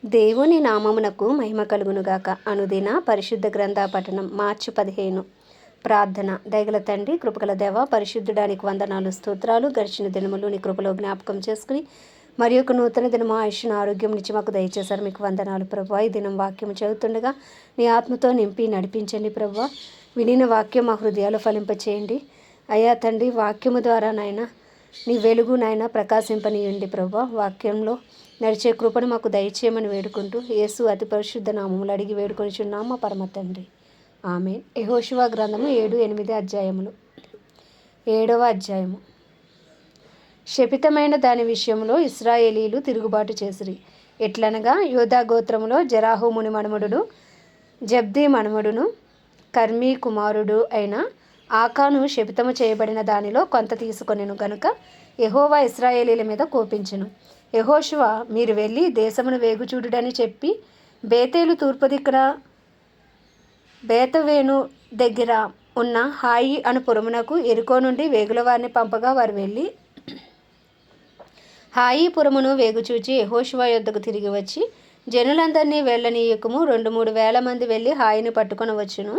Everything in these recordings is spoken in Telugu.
దేవుని నామమునకు మహిమ కలుగునుగాక. అనుదిన పరిశుద్ధ గ్రంథ పఠనం మార్చి 15. ప్రార్థన. దయగల తండ్రి, కృపగల దేవ, పరిశుద్ధుడానికి వందనాలు, స్తోత్రాలు. గడిచిన దినములు నీ కృపలో జ్ఞాపకం చేసుకుని మరి ఒక నూతన దినము ఆయుష్ను ఆరోగ్యం నుంచి మాకు దయచేశారు. మీకు వందనాలు ప్రభువా. ఈ దినం వాక్యం చదువుతుండగా నీ ఆత్మతో నింపి నడిపించండి ప్రభువా. వినిన వాక్యం మా హృదయాలు ఫలింపచేయండి అయ్యా తండ్రి. వాక్యము ద్వారా నాయన నీ వెలుగు నాయన ప్రకాశింపనీయండి ప్రభువా. వాక్యంలో నడిచే కృపను మాకు దయచేయమని వేడుకుంటూ యేసు అతి పరిశుద్ధ నామములు అడిగి వేడుకొనిచున్నాము మా పరమ తండ్రి. ఆమేన్. యెహోషువ గ్రంథము 7-8 అధ్యాయములు. 7వ అధ్యాయము. శపితమైన దాని విషయంలో ఇశ్రాయేలీలు తిరుగుబాటు చేసిరి. ఎట్లనగా యోధా గోత్రములో జెరాహు ముని మనుమడును జబ్దీ మనుమడును కర్మీ కుమారుడు అయిన ఆకాను శపితము చేయబడిన దానిలో కొంత తీసుకొనెను గనుక యెహోవా ఇశ్రాయేలీల మీద కోపించెను. యెహోషువ, మీరు వెళ్ళి దేశమును వేగుచూడుడని చెప్పి బేతేలు తూర్పు దిక్కున బేతవేను దగ్గర ఉన్న హాయి అను పురమునకు ఎరుకో నుండి వేగుల వారిని పంపగా వారు వెళ్ళి హాయి పురమును వేగుచూచి యెహోషువ యొద్దకు తిరిగి వచ్చి, జనులందరినీ వెళ్ళనీయకము, 2-3 వేల మంది వెళ్ళి హాయిని పట్టుకొని వచ్చును.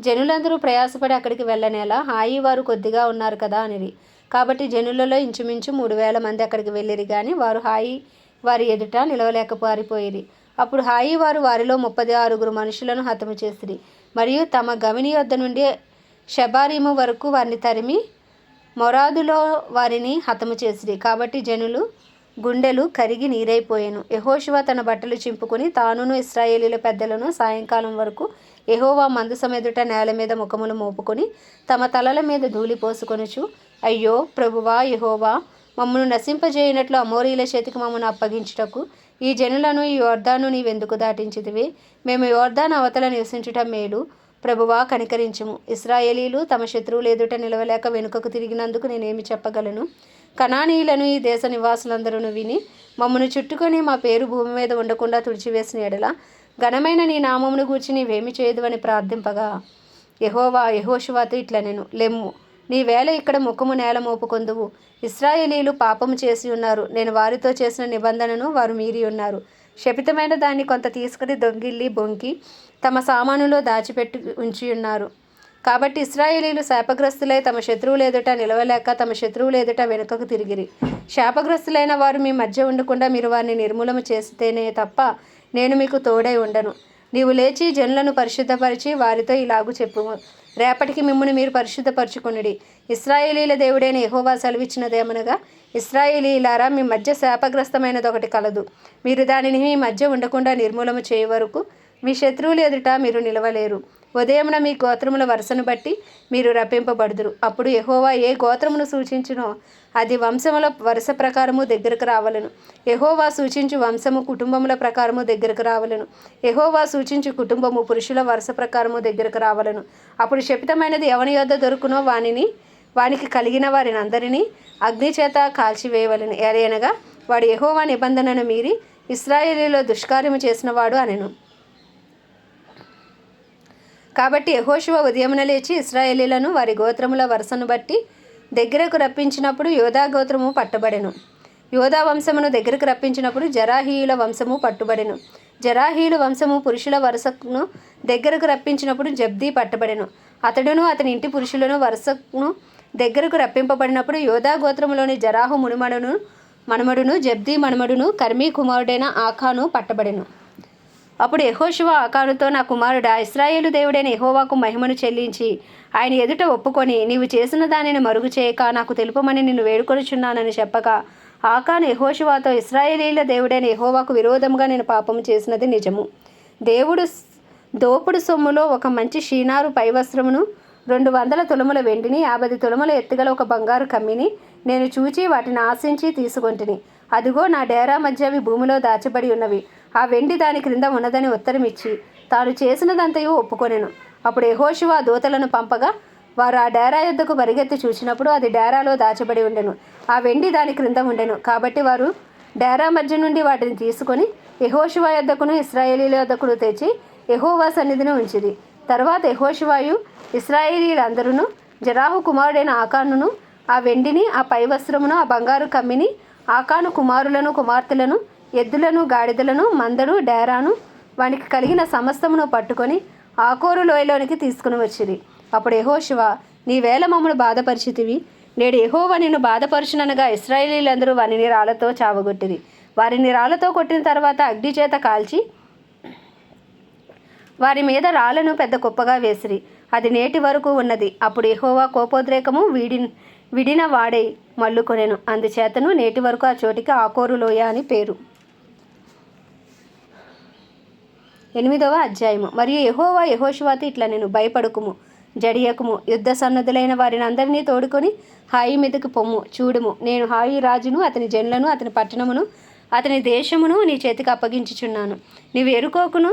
జనులందరూ ప్రయాసపడి అక్కడికి వెళ్ళనేలా, హాయి వారు కొద్దిగా ఉన్నారు కదా అనిరి. కాబట్టి జనులలో ఇంచుమించు 3,000 మంది అక్కడికి వెళ్ళిరి కానీ వారు హాయి వారి ఎదుట నిలవలేక పారిపోయిరి. అప్పుడు హాయి వారు వారిలో 36 మనుషులను హతము చేసిరి. మరియు తమ గవిని యొద్ద నుండి షబారీము వరకు వారిని తరిమి మొరాదులో వారిని హతము చేసిరి. కాబట్టి జనులు గుండెలు కరిగి నీరైపోయాను. యెహోషువ తన బట్టలు చింపుకొని తానును ఇశ్రాయేలీల పెద్దలను సాయంకాలం వరకు యెహోవా మందసం ఎదుట నేల మీద ముఖములు మోపుకొని తమ తలల మీద ధూళి పోసుకొనుచు, అయ్యో ప్రభువా యెహోవా, మమ్మను నశింపజేయనట్లు అమోరీల చేతికి మమ్మను అప్పగించుటకు ఈ జనులను ఈ యోర్దాను నీవెందుకు దాటించితివి? మేము యోర్దాను అవతల నివసించుట మేలు. ప్రభువా కనికరించుము. ఇశ్రాయేలీలు తమ శత్రువులు ఎదుట నిలవలేక వెనుకకు తిరిగినందుకు నేనేమి చెప్పగలను? కనానీయులను ఈ దేశ నివాసులందరూ విని మమ్మను చుట్టుకొని మా పేరు భూమి మీద ఉండకుండా తుడిచివేసిన ఎడల ఘనమైన నీ నామమును గూర్చి నీవేమి చేయదువని ప్రార్థింపగా యెహోవా యెహోషువతో ఇట్లనెను, లెమ్ము, నీ వేళ ఇక్కడ ముఖము నేల మోపుకొందువు. ఇశ్రాయేలీలు పాపము చేసి ఉన్నారు. నేను వారితో చేసిన నిబంధనను వారు మీరి ఉన్నారు. శపితమైన దాన్ని కొంత తీసుకుని దొంగిల్లి బొంకి తమ సామానులో దాచిపెట్టి ఉంచి ఉన్నారు. కాబట్టి ఇశ్రాయేలీలు శాపగ్రస్తులై తమ శత్రువులు ఎదుట నిలవలేక తమ శత్రువులు ఎదుట వెనుకకు తిరిగిరి. శాపగ్రస్తులైన వారు మీ మధ్య ఉండకుండా మీరు వారిని నిర్మూలన చేస్తేనే తప్ప నేను మీకు తోడై ఉండను. నీవు లేచి జనులను పరిశుద్ధపరిచి వారితో ఇలాగు చెప్పుము, రేపటికి మిమ్మును మీరు పరిశుద్ధపరచుకొనుడి. ఇశ్రాయేలీల దేవుడైన యెహోవా సెలవిచ్చినదేమనగా, ఇశ్రాయేలీలారా, మీ మధ్య శాపగ్రస్తమైనదొకటి కలదు. మీరు దానిని మీ మధ్య ఉండకుండా నిర్మూలన చేయ వరకు మీ శత్రువులు ఎదుట మీరు నిలవలేరు. ఉదయమున మీ గోత్రముల వరుసను బట్టి మీరు రప్పింపబడుదురు. అప్పుడు యెహోవా ఏ గోత్రమును సూచించునో అది వంశముల వరుస ప్రకారము దగ్గరకు రావలను. యెహోవా సూచించు వంశము కుటుంబముల ప్రకారము దగ్గరకు రావలను. యెహోవా సూచించు కుటుంబము పురుషుల వరుస ప్రకారము దగ్గరకు రావలను. అప్పుడు శపితమైనది ఎవని యొద్ద దొరుకునో వానికి కలిగిన వారిని అందరినీ అగ్ని చేత కాల్చివేయవలను. ఏలయనగా వాడు యెహోవా నిబంధనను మీరి ఇశ్రాయేలీలో దుష్కార్యము చేసినవాడు అనెను. కాబట్టి యెహోషువ ఉదయమున లేచి ఇశ్రాయేలీలను వారి గోత్రముల వరుసను బట్టి దగ్గరకు రప్పించినప్పుడు యోధా గోత్రము పట్టబడెను. యోధా వంశమును దగ్గరకు రప్పించినప్పుడు జరాహీయుల వంశము పట్టుబడెను. జరాహీయుల వంశము పురుషుల వరుసను దగ్గరకు రప్పించినప్పుడు జబ్దీ పట్టబడెను. అతడును అతని ఇంటి పురుషులను వరుసను దగ్గరకు రప్పింపబడినప్పుడు యోధా గోత్రములోని జరాహు మనుమడును జబ్దీ మనుమడును కర్మీ కుమారుడైన ఆకాను పట్టబడెను. అప్పుడు యెహోషువ ఆకానుతో, నా కుమారుడా, ఇశ్రాయేలు దేవుడైన యెహోవాకు మహిమను చెల్లించి ఆయన ఎదుట ఒప్పుకొని నీవు చేసిన దానిని మరుగు చేయక నాకు తెలుపమని నిన్ను వేడుకొనుచున్నానని చెప్పగా, ఆకాను యెహోషువతో, ఇశ్రాయేలీల దేవుడైన యెహోవాకు విరోధముగా నేను పాపము చేసినది నిజము. దేవుడు దోపుడు సొమ్ములో ఒక మంచి షీనారు పైవస్త్రమును 200 తులముల వెండిని 50 తులముల ఎత్తుగల ఒక బంగారు కమ్మిని నేను చూచి వాటిని ఆశించి తీసుకొంటిని. అదిగో నా డేరా మధ్య అవి భూమిలో దాచబడి ఉన్నవి. ఆ వెండి దాని క్రింద ఉన్నదని ఉత్తరం ఇచ్చి తాను చేసినదంతయు ఒప్పుకొనెను. అప్పుడు యెహోషువ దూతలను పంపగా వారు ఆ డేరా యొద్దకు పరిగెత్తి చూచినప్పుడు అది డేరాలో దాచబడి ఉండెను. ఆ వెండి దాని క్రింద ఉండెను. కాబట్టి వారు డేరా మధ్య నుండి వాటిని తీసుకొని యెహోషువ యొద్దకును ఇశ్రాయేలీల యొద్దకును తెచ్చి యెహోవా సన్నిధిని ఉంచిరి. తరువాత యెహోషువయు ఇశ్రాయేలీలందరూ జరాహు కుమారుడైన ఆకానును ఆ వెండిని, ఆ పై వస్త్రమును, ఆ బంగారు కమ్మిని, ఆకాను కుమారులను కుమార్తెలను ఎద్దులను గాడిదలను మందను డేరాను వానికి కలిగిన సమస్తమును పట్టుకొని ఆకోరు లోయలోనికి తీసుకుని వచ్చిరి. అప్పుడు యెహోషువ, నీవేళ మమ్మను బాధపరిచితివి, నేడు యెహోవా నిన్ను బాధపరుచుననగా ఇశ్రాయేలీలందరూ వారిని రాళ్లతో చావగొట్టిరి. వారిని రాళ్లతో కొట్టిన తర్వాత అగ్ని చేత కాల్చి వారి మీద రాళ్లను పెద్ద కుప్పగా వేసిరి. అది నేటి వరకు ఉన్నది. అప్పుడు యెహోవా కోపోద్రేకము విడిన వాడై మల్లుకొనెను. అందుచేతను నేటి వరకు ఆ చోటికి ఆకోరు లోయ అని పేరు. 8వ అధ్యాయము. మరియు యెహోవా యెహోషువతో ఇట్లా నేను భయపడుకుము, జడియకుము, యుద్ధ సన్నద్ధులైన వారిని అందరినీ తోడుకొని హాయి మీదకి పొమ్ము. చూడుము, నేను హాయి రాజును, అతని జనులను, అతని పట్టణమును, అతని దేశమును నీ చేతికి అప్పగించుచున్నాను. నీవు ఎరుకోకును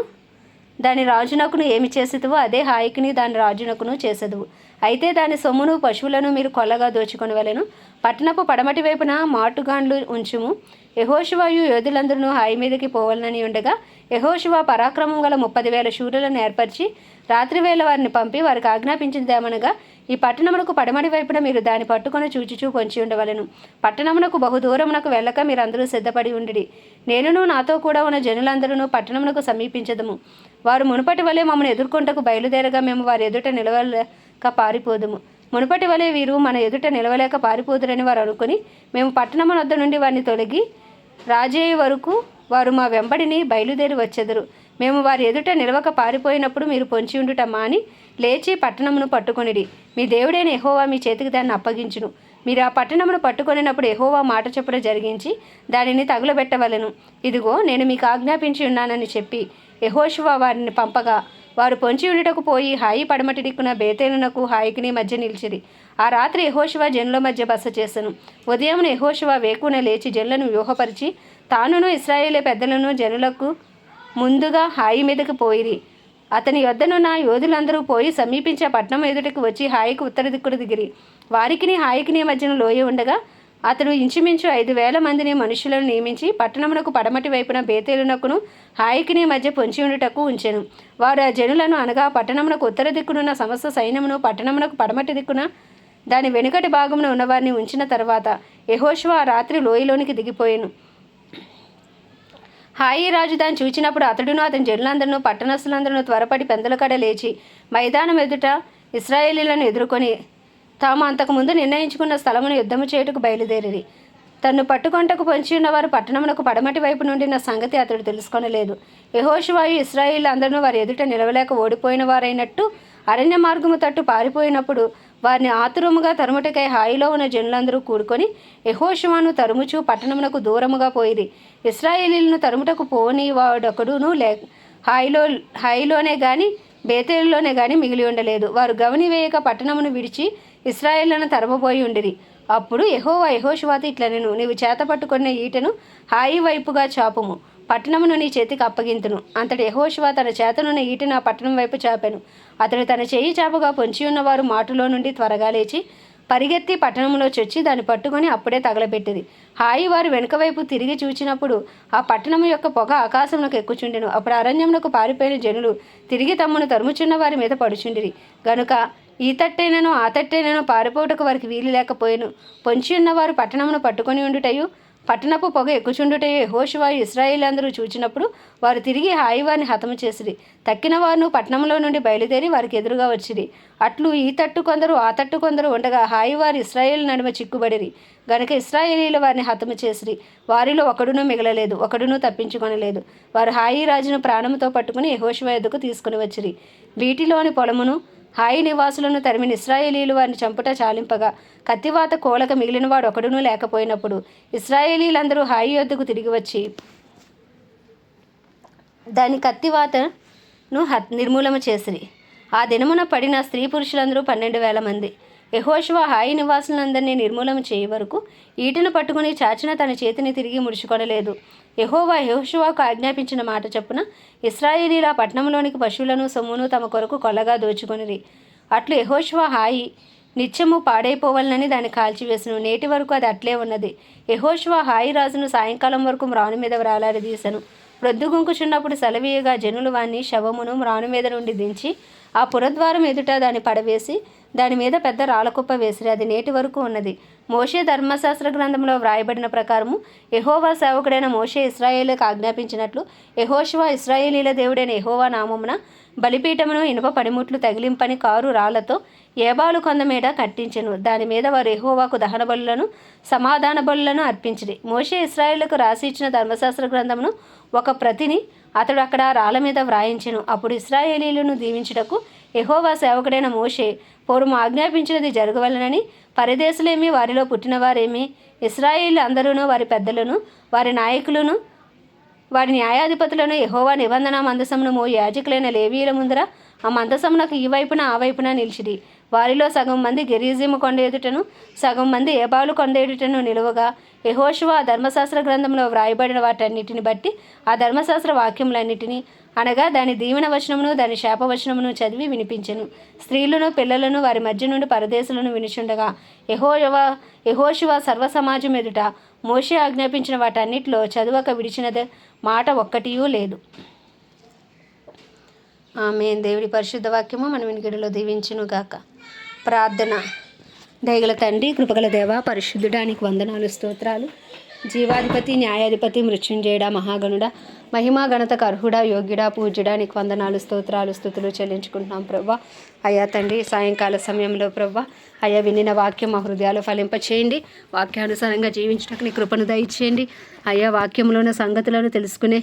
దాని రాజునకును ఏమి చేసేదువో అదే హాయికిని దాని రాజునకును చేసేదువు. అయితే దాని సొమ్మును పశువులను మీరు కొల్లగా దోచుకొని వెళ్ళను. పట్టణపు పడమటి వైపున మాటుగాండ్లు ఉంచుము. యెహోషువయు యోధులందరూ హాయి మీదకి పోవాలని ఉండగా యెహోషువ పరాక్రమం గల 30,000 శూరులను ఏర్పరిచి రాత్రివేళ వారిని పంపి వారికి ఆజ్ఞాపించిందేమనగా, ఈ పట్టణమునకు పడమటి వైపున మీరు దాన్ని పట్టుకొని చూచుచూ పొంచి ఉండవలను. పట్టణమునకు బహుదూరమునకు వెళ్ళక మీరందరూ సిద్ధపడి ఉండిడి. నేనును నాతో కూడా ఉన్న జనులందరూ పట్టణమునకు సమీపించదము. వారు మునుపటి వలె మమ్మను ఎదుర్కొంటకు బయలుదేరగా మేము వారి ఎదుట నిలవలేక పారిపోదుము. మునుపటి వలె వీరు మన ఎదుట నిలవలేక పారిపోదురని వారు అనుకుని మేము పట్టణము వద్ద నుండి వారిని తొలగి రాజేయ వరకు వారు మా వెంబడిని బయలుదేరి వచ్చెదరు. మేము వారి ఎదుట నిలవక పారిపోయినప్పుడు మీరు పొంచి ఉండుట మాని లేచి పట్టణమును పట్టుకొనిడి. మీ దేవుడైన యెహోవా మీ చేతికి దాన్ని అప్పగించును. మీరు ఆ పట్టణమును పట్టుకొనినప్పుడు యెహోవా మాట చొప్పున జరిగించి దానిని తగులబెట్టవలెను. ఇదిగో నేను మీకు ఆజ్ఞాపించి ఉన్నానని చెప్పి యెహోషువ వారిని పంపగా వారు పొంచి ఉండుటకు పోయి హాయి పడమటి దిక్కున బేతేలునకు హాయికిని మధ్య నిలిచిరి. ఆ రాత్రి యెహోషువ జనుల మధ్య బస చేసెను. ఉదయమున యెహోషువ వేకున లేచి జనులను వ్యూహపరిచి తానును ఇశ్రాయేలీ పెద్దలను జనులకు ముందుగా హాయి మీదకి పోయిరి. అతని యొద్దనున్న యోధులందరూ పోయి సమీపించే పట్టణం ఎదుటికి వచ్చి హాయికి ఉత్తర దిక్కున దిగిరి. వారికిని హాయికిని మధ్యన లోయ ఉండగా అతడు ఇంచుమించు 5,000 మందిని మనుషులను నియమించి పట్టణమునకు పడమటి వైపున బేతేలునకును హాయికిని మధ్య పొంచి ఉండుటకు ఉంచెను. వారు ఆ జనులను అనగా పట్టణమునకు ఉత్తర దిక్కునున్న సమస్త సైన్యమును పట్టణమునకు పడమటి దిక్కున దాని వెనుకటి భాగమున ఉన్నవారిని ఉంచిన తర్వాత యెహోషువ ఆ రాత్రి లోయలోనికి దిగిపోయెను. హాయి రాజు దాన్ని చూచినప్పుడు అతడును అతని జనులందరూ పట్టణస్థులందరూ త్వరపడి పెందలకడ లేచి మైదానం ఎదుట ఇశ్రాయేలీలను ఎదుర్కొని తాము అంతకుముందు నిర్ణయించుకున్న స్థలమును యుద్ధము చేయుటకు బయలుదేరిరి. తన్ను పట్టుకొంటకు పొంచి ఉన్నవారు పట్టణమునకు పడమటి వైపు నుండిన సంగతి అతడు తెలుసుకొనలేదు. యెహోషువయు ఇశ్రాయేలు అందరూ వారి ఎదుట నిలవలేక ఓడిపోయిన వారైనట్టు అరణ్య మార్గము తట్టు పారిపోయినప్పుడు వారిని ఆతురముగా తరుముటకై హాయిలో ఉన్న జనులందరూ కూడుకొని యెహోషువను తరుముచు పట్టణమునకు దూరముగా పోయిరి. ఇశ్రాయేలీలను తరుముటకు పోని వాడొకడును హాయిలోనే గాని బేతేలులోనే గాని మిగిలి ఉండలేదు. వారు గవని వేయక పట్టణమును విడిచి ఇశ్రాయేలును తరమబోయి ఉండిరి. అప్పుడు యెహోవా యెహోషువతో ఇట్లా నేను నీవు చేత పట్టుకున్న ఈటెను హాయి వైపుగా చాపుము, పట్టణమును నీ చేతికి అప్పగింతును. అంతటి యెహోషువ తన చేతనున్న ఈటెను ఆ పట్టణం వైపు చాపెను. అతడు తన చేయి చాపగా పొంచి ఉన్నవారు మాటులో నుండి త్వరగా లేచి పరిగెత్తి పట్టణంలో చొచ్చి దాన్ని పట్టుకొని అప్పుడే తగలబెట్టింది. హాయి వారు వెనుక వైపు తిరిగి చూచినప్పుడు ఆ పట్టణము యొక్క పొగ ఆకాశంలోకి ఎక్కుచుండెను. అప్పుడు అరణ్యమునకు పారిపోయిన జనులు తిరిగి తమ్మును తరుముచున్న వారి మీద పడుచుండిరి. గనుక ఈ తట్టైనను ఆ తట్టైనను పారిపోవుటకు వారికి వీలు లేకపోయెను. పొంచి ఉన్నవారు పట్టణమును పట్టుకొని ఉండుటయు పట్టణపు పొగ ఎక్కుచుండుటయు యెహోషువ ఇశ్రాయేలీలందరూ చూచినప్పుడు వారు తిరిగి హాయి వారిని హతము చేసిరి. తక్కిన వారును పట్టణంలో నుండి బయలుదేరి వారికి ఎదురుగా వచ్చిరి. అట్లు ఈ తట్టు కొందరు ఆ తట్టు కొందరు ఉండగా హాయి వారు ఇశ్రాయేలు నడుమ చిక్కుబడిరి. గనుక ఇశ్రాయేలీలు వారిని హతము చేసిరి. వారిలో ఒకడును మిగలలేదు, ఒకడును తప్పించుకొనలేదు. వారు హాయి రాజును ప్రాణముతో పట్టుకుని యెహోషువ యొద్దకు తీసుకుని వచ్చిరి. వీటిలోని పొలమును హాయి నివాసులను తరిమిన ఇశ్రాయేలీలు వారిని చంపుట చాలింపగా కత్తివాత కోలక మిగిలిన వాడు ఒకడునూ లేకపోయినప్పుడు ఇశ్రాయేలీలందరూ హాయి యొద్దకు తిరిగి వచ్చి దాని కత్తివాతను నిర్మూలన చేసిరి. ఆ దినమున పడిన స్త్రీ పురుషులందరూ 12,000 మంది. యెహోషువ హాయి నివాసులందరినీ నిర్మూలన చేయ వరకు ఈటెను పట్టుకుని చాచిన తన చేతిని తిరిగి ముడుచుకొనలేదు. యెహోవా యెహోషువకు ఆజ్ఞాపించిన మాట చొప్పున ఇశ్రాయేలీల పట్టణంలోనికి పశువులను సొమ్మును తమ కొరకు కొల్లగా దోచుకొనిరి. అట్లు యెహోషువ హాయి నిత్యము పాడైపోవాలని దాన్ని కాల్చివేసెను. నేటి వరకు అది అట్లే ఉన్నది. యెహోషువ హాయి రాజును సాయంకాలం వరకు మ్రాను మీద వ్రాలాడదీసెను. ప్రొద్దుగుంకుచున్నప్పుడు సెలవీయగా జనులు వాణ్ణి శవమును మ్రాను మీద నుండి దించి ఆ పురద్వారం ఎదుట దాన్ని పడవేసి దాని మీద పెద్ద రాళ్ళకుప్ప వేసిరి. అది నేటి వరకు ఉన్నది. మోషే ధర్మశాస్త్ర గ్రంథంలో వ్రాయబడిన ప్రకారము యెహోవా సేవకుడైన మోషే ఇశ్రాయేలుకు ఆజ్ఞాపించినట్లు యెహోషువ ఇశ్రాయేలీల దేవుడైన యెహోవా నామమున బలిపీఠమును ఇనుప పనిముట్లు తగిలింపని కారు రాళ్లతో ఏబాలు కొండ మీద కట్టించెను. దాని మీద వారు యెహోవాకు దహన బలులను సమాధాన బలులను అర్పించిరి. మోషే ఇశ్రాయేలుకు రాసి ఇచ్చిన ధర్మశాస్త్ర గ్రంథమును ఒక ప్రతిని అతడు అక్కడ రాళ్ల మీద వ్రాయించెను. అప్పుడు ఇశ్రాయేలీలను దీవించుటకు యెహోవా సేవకుడైన మోషే పూర్వం ఆజ్ఞాపించినది జరగవలనని పరదేశులేమి వారిలో పుట్టినవారేమి ఇశ్రాయేలు అందరూను వారి పెద్దలను వారి నాయకులను వారి న్యాయాధిపతులను యెహోవా నిబంధన మందసమును మోయి యాజకులైన లేవీయుల ముందర ఆ మందసమునకు ఈ వైపున ఆ వైపున నిలిచిరి. వారిలో సగం మంది గెరిజీము కొండ ఎదుటను సగం మంది ఏబాలు కొండ ఎదుటను నిలువగా యెహోషువ ఆ ధర్మశాస్త్ర గ్రంథంలో వ్రాయబడిన వాటన్నిటిని బట్టి ఆ ధర్మశాస్త్ర వాక్యములన్నిటినీ అనగా దాని దీవెన వచనమును దాని శాపవచనమును చదివి వినిపించెను. స్త్రీలను పిల్లలను వారి మధ్య నుండి పరదేశులను వినిచుండగా యెహోషువ సర్వ సమాజం ఎదుట మోషే ఆజ్ఞాపించిన వాటన్నిటిలో చదువక విడిచినది మాట ఒక్కటియూ లేదు. ఆమేన్. దేవుడి పరిశుద్ధ వాక్యము మన వినికిడిలో దీవించును గాక. ప్రార్థన. దయగల తండ్రి, కృపగల దేవ, పరిశుద్ధుడానికి వందనాలు, స్తోత్రాలు. జీవాధిపతి, న్యాయాధిపతి, మృత్యుంజయుడా, మహాగణుడా, మహిమా ఘనతకు అర్హుడా, యోగ్యుడా, పూజ్యుడా, నీకు వందనాలు, స్తోత్రాలు, స్తుతులు చెల్లించుకుంటున్నాం ప్రభా. అయ్యా తండ్రి, సాయంకాల సమయంలో ప్రభా అయ్యా వినిన వాక్యం మా హృదయాలు ఫలింపచేయండి. వాక్యానుసారంగా జీవించడానికి నీ కృపను దయచేయండి. అయ్యా వాక్యంలో ఉన్న సంగతులను తెలుసుకునే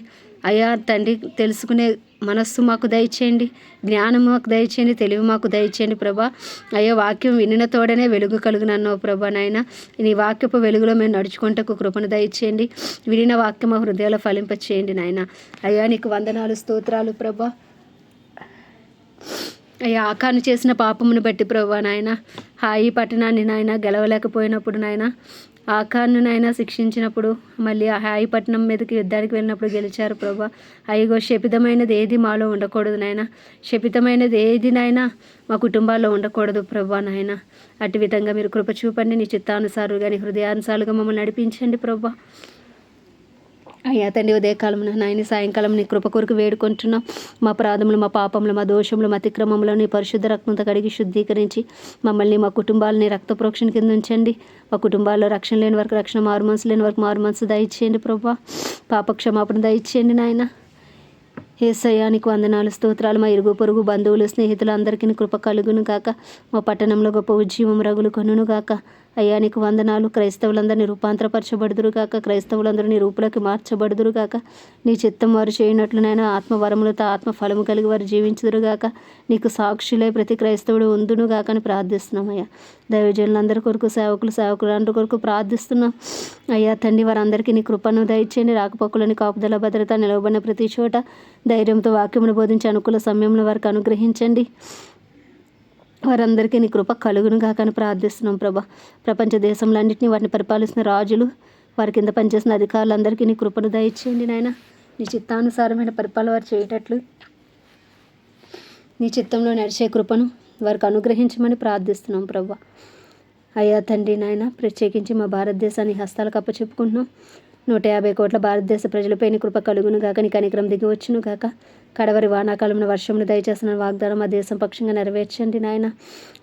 అయ్యా తండ్రి తెలుసుకునే మనస్సు మాకు దయచేయండి. జ్ఞానం మాకు దయచేయండి. తెలివి మాకు దయచేయండి ప్రభా. అయ్యా వాక్యం వినిన తోడనే వెలుగు కలుగునన్నావు ప్రభా. నాయన నీ వాక్యపు వెలుగులో మేము నడుచుకుంటకు కృపను దయచేయండి. వినిన వాక్యం మా హృదయాలు ఫలింపచేయండి నాయన. అయ్యా నీకు వందనాలు, స్తోత్రాలు ప్రభా. అయ్యా ఆకాను చేసిన పాపమును బట్టి ప్రభా నాయన హాయి పట్టణాన్ని నాయన గెలవలేకపోయినప్పుడు నాయన ఆకాను నాయన శిక్షించినప్పుడు మళ్ళీ ఆ హాయి పట్టణం మీదకి యుద్ధానికి వెళ్ళినప్పుడు గెలిచారు ప్రభా. అయ్యో శపితమైనది ఏది మాలో ఉండకూడదు నాయన. శపితమైనది ఏది నాయన మా కుటుంబాల్లో ఉండకూడదు ప్రభా నాయన. అటు విధంగా మీరు కృప చూపండి. నీ చిత్తానుసారుగా నీ హృదయానుసారుగా మమ్మల్ని నడిపించండి ప్రభా. అయ్యా తండ్రి, ఉదయకాలంలో నాయన సాయంకాలం నీ కృప కొరకు వేడుకుంటున్నాం. మా అపరాధములు, మా పాపములు, మా దోషములు, మా అతిక్రమములను నీ పరిశుద్ధ రక్తంతో కడిగి శుద్ధీకరించి మమ్మల్ని మా కుటుంబాలని రక్త ప్రోక్షణ కింద ఉంచండి. మా కుటుంబాల్లో రక్షణ లేని వరకు రక్షణ, మారు మనసు లేని వరకు మారు మనసు దయచేయండి ప్రభా. పాప క్షమాపణ దయచేయండి నాయన. యేసయ్యా నీకు వందనాలు, స్తోత్రాలు. మా ఇరుగు పొరుగు బంధువులు, స్నేహితులు అందరికీ కృప కలుగును గాక. మా పట్టణంలో గొప్ప ఉజ్జీవం రగులు కొనును గాక. అయ్యా నీకు వందనాలు. క్రైస్తవులందరినీ రూపాంతరపరచబడుదురు గాక. క్రైస్తవులందరినీ రూపులోకి మార్చబడుదురు గాక. నీ చిత్తం వారు చేయనట్లునైనా ఆత్మవరములతో ఆత్మ ఫలము కలిగి వారు జీవించుదురు గాక. నీకు సాక్షులై ప్రతి క్రైస్తవుడు ఉందును గాక అని ప్రార్థిస్తున్నామయ్యా. దైవజనులందరి కొరకు, సేవకులందరి కొరకు ప్రార్థిస్తున్నాం అయ్యా తండ్రి. వారందరికీ నీ కృపను దయచేయండి. రాకపోకలని కాపుదల భద్రత నిలవబడిన ప్రతి చోట ధైర్యంతో వాక్యమును బోధించి అనుకూల సమయంలో వారికి అనుగ్రహించండి. వారందరికీ నీ కృప కలుగును గాకని ప్రార్థిస్తున్నాం ప్రభా. ప్రపంచ దేశంలన్నింటినీ వాటిని పరిపాలిస్తున్న రాజులు, వారి కింద పనిచేసిన అధికారులందరికీ నీ కృపను దయచేయండి నాయన. నీ చిత్తానుసారమైన పరిపాలన వారు చేయటట్లు నీ చిత్తంలో నడిచే కృపను వారికి అనుగ్రహించమని ప్రార్థిస్తున్నాం ప్రభా. అయ్యా తండ్రి నాయన, ప్రత్యేకించి మా భారతదేశాన్ని హస్తాలకు అప్పచెప్పుకుంటున్నాం. 150 కోట్ల భారతదేశ ప్రజలపై నీ కృప కలుగును గాక. నీ కనికరం దిగి వచ్చును గాక. కడవరి వానాకాలంలో వర్షమును దయచేసిన వాగ్దానం మా దేశం పక్షంగా నెరవేర్చండి నాయన.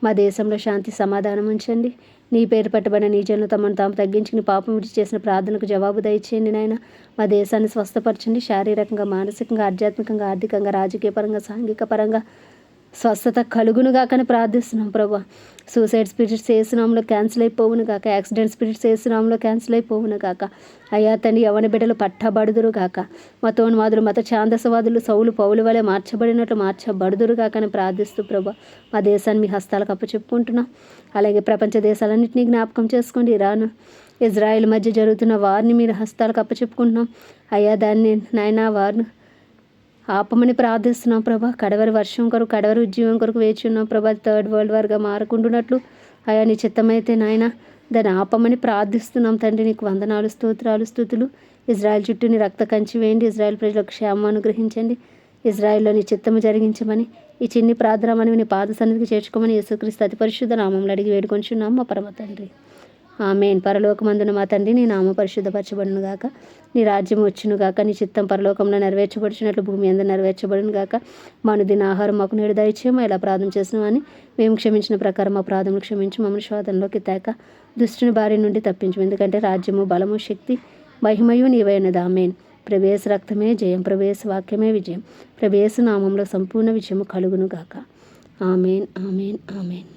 మా దేశంలో శాంతి సమాధానం ఉంచండి. నీ పేరు పట్టబడిన నీ జనులు తమను తాము తగ్గించుకుని పాపం విడిచి చేసిన ప్రార్థనకు జవాబు దయచేయండి నాయన. మా దేశాన్ని స్వస్థపరచండి. శారీరకంగా, మానసికంగా, ఆధ్యాత్మికంగా, ఆర్థికంగా, రాజకీయ పరంగా, సాంఘిక పరంగా స్వస్థత కలుగును గాకని ప్రార్థిస్తున్నాం ప్రభా. సూసైడ్ స్పిరిట్స్ ఏసునామంలో క్యాన్సిల్ అయిపోవును గాక. యాక్సిడెంట్ స్పిరిట్స్ ఏసునామంలో క్యాన్సిల్ అయిపోవును గాక. అయ్యా తండ్రి, యవ్వన బిడ్డలు పట్టబడుదురు గాక. మతోన్మాదులు, మత ఛాందసవాదులు సౌలు పౌలు వలె మార్చబడినట్లు మార్చబడుదురు గాకని ప్రార్థిస్తూ ప్రభా మా దేశాన్ని మీ హస్తాలకు అప్పచెప్పుకుంటున్నాం. అలాగే ప్రపంచ దేశాలన్నింటినీ జ్ఞాపకం చేసుకోండి. ఇరాన్, ఇజ్రాయెల్ మధ్య జరుగుతున్న వారిని మీరు హస్తాలకు అప్పచెప్పుకుంటున్నాం. అయ్యా దాన్ని నాయన వారిని ఆపమని ప్రార్థిస్తున్నాం ప్రభా. కడవరి వర్షం కొరకు, కడవరి ఉద్యమం కొరకు వేచి ఉన్నాం ప్రభా. 3rd వరల్డ్ వార్గా మారకుండునట్లు అయా నీ చిత్తమైతే నాయన దాన్ని ఆపమని ప్రార్థిస్తున్నాం తండ్రి. నీకు వందనాలు, స్తోత్రాలు, స్తుతులు. ఇజ్రాయెల్ చుట్టూ నీ రక్త కంచి వేయండి. ఇజ్రాయెల్ ప్రజలకు క్షేమం అనుగ్రహించండి. ఇజ్రాయెల్లో నీ చిత్తము జరిగించమని ఈ చిన్ని ప్రార్థన మనవి నీ పాద సన్నిధికి చేర్చుకోమని యేసుక్రీస్తు అతి పరిశుద్ధ నామంలో అడిగి వేడుకొంచున్నాం మా పరమ తండ్రి. ఆమేన్. పరలోకమందున మా తండ్రి, నీ నామం పరిశుద్ధపరచబడును గాక, నీ రాజ్యం వచ్చును గాక, నీ చిత్తం పరలోకంలో నెరవేర్చబడుచున్నట్లు భూమి యందు నెరవేర్చబడును గాక. మా అనుదిన ఆహారం మాకు నేడు దయచేయము, ఎలా అపరాధం చేసినవని మేము క్షమించిన ప్రకారం మా అపరాధములు క్షమించి, మమ్మల్ని శోధనలోకి తేక దుష్టుని బారి నుండి తప్పించము. ఎందుకంటే రాజ్యము, బలము, శక్తి, మహిమయు నీవే ఉన్నది. ఆమేన్. ప్రభు రక్తమే జయం, ప్రభు వాక్యమే విజయం, ప్రభు నామంలో సంపూర్ణ విజయము కలుగును గాక. ఆమేన్, ఆమేన్, ఆమేన్.